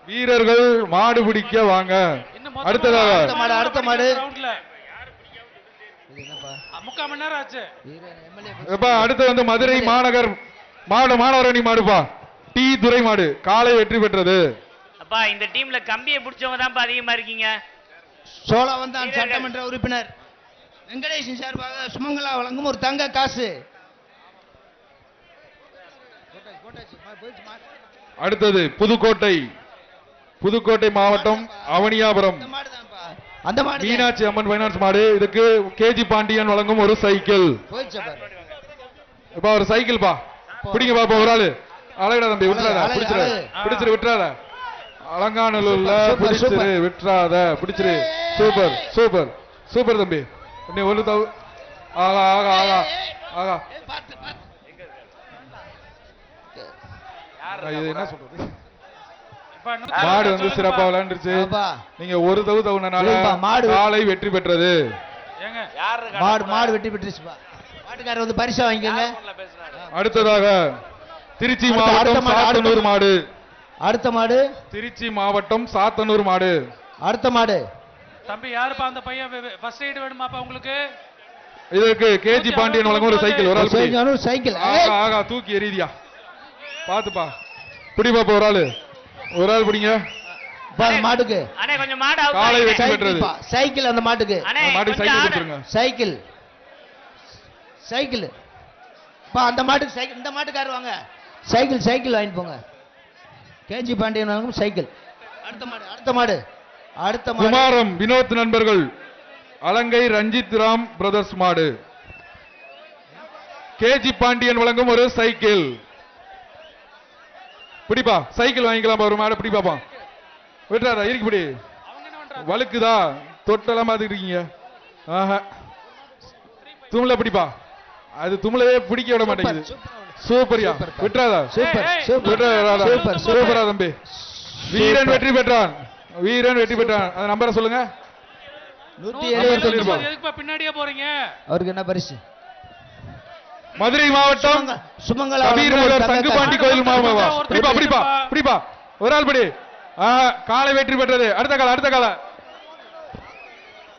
வீரர்கள் மாடு பிடிக்க வாங்க. அடுத்ததாக அடுத்த மாடு அடுத்து வந்து மதுரை மாநகர் மாணவரணி மாடுப்பா. டி துரை மாடு காலை வெற்றி பெற்றது. அப்பா இந்த டீம்ல கம்பியை பிடிச்சவங்க தான் அதிகமா இருக்கீங்க. சோழவந்தான் சட்டமன்ற உறுப்பினர் வெங்கடேசன் சார்பாக சுமங்கலா வழங்கும் ஒரு தங்க காசு. அடுத்தது புதுக்கோட்டை மாவட்டம் அவனியாபுரம் மீனாட்சி அம்மன் பைனான்ஸ் மாடு. இதுக்கு கேஜி பாண்டியன் வழங்கும் ஒரு சைக்கிள். ஒரு சைக்கிள் பா பிடிங்க பாப்பா. ஒரு ஆளு அழகடா தம்பி விட்டுறாத. பிடிச்சிரு விட்டுறாத. அலங்காநல்லூர்ல பிடிச்சிரு விட்டுறாத. பிடிச்சிரு. சூப்பர் சூப்பர் சூப்பர் தம்பி. ஒரு ஆகா ஆகா ஆகா ஆகா. இது என்ன சொல்றது? மாடு வந்து சிறப்பா விளையாண்டுருச்சு. நீங்க ஒரு தவுனால காலை வெற்றி பெற்றது. மாடு வெற்றி பெற்றுச்சு. மாட்டுக்காரர் வந்து பரிசா வாங்கிக்கோங்க. அடுத்ததாக திருச்சி மாவட்டம் சாத்தனூர் மாடு. அடுத்த மாடு திருச்சி மாவட்டம் சாத்தனூர் மாடு. அடுத்த மாடு தம்பி யாருப்பா அந்த பையன்? ஃபர்ஸ்ட் எய்ட் வேணுமாப்பா உங்களுக்கு? இதுக்கு கேஜி பாண்டியன் வழங்கும் ஒரு சைக்கிள். ஒரு சைக்கிள். ஆகா தூக்கி எறிதியா பாத்துப்பா. பிடி பாப்பா. ஒரு ஆள் பிடிங்க. மாட்டுக்கு கொஞ்சம் மாடு காலை வெற்றி பெற்றது. சைக்கிள் அந்த மாட்டுக்கு சைக்கிள் கொடுத்துருங்க. சைக்கிள் சைக்கிள் அந்த மாட்டுக்கு சைக்கிள். இந்த மாட்டுக்காரர் வாங்க சைக்கிள் வாங்கிட்டு போங்க. கேஜி பாண்டியன் வழங்கும் சைக்கிள். அடுத்த மாடு குமாரம் வினோத் நண்பர்கள் அலங்கை ரஞ்சித் ராம் பிரதர்ஸ் மாடு. கேஜி பாண்டியன் வழங்கும் ஒரு சைக்கிள். பிடிப்பா சைக்கிள் வாங்கிக்கலாம். ஒரு மாடு பிடிப்பாப்பா. விட்டுறாரா இருக்கு பிடி. வழுக்குதா தொட்டெல்லாம் பார்த்துட்டு இருக்கீங்க. தும்ல பிடிப்பா. அது தும்ளவே பிடிக்க விட மாட்டேங்குது. சூப்பரியா விட்டுறாதா. சூப்பரா தம்பி. வீரன் வெற்றி பெற்றான். அந்த நம்பரை சொல்லுங்க. 170. பின்னாடியே போறீங்க. அவருக்கு என்ன பரிசு? மதுரை மாவட்டம் சுமங்கலா சங்குபாண்டி கோயில் பிடிப்பா. ஒரு ஆள் படி காலை வெற்றி பெற்றது. அடுத்த கால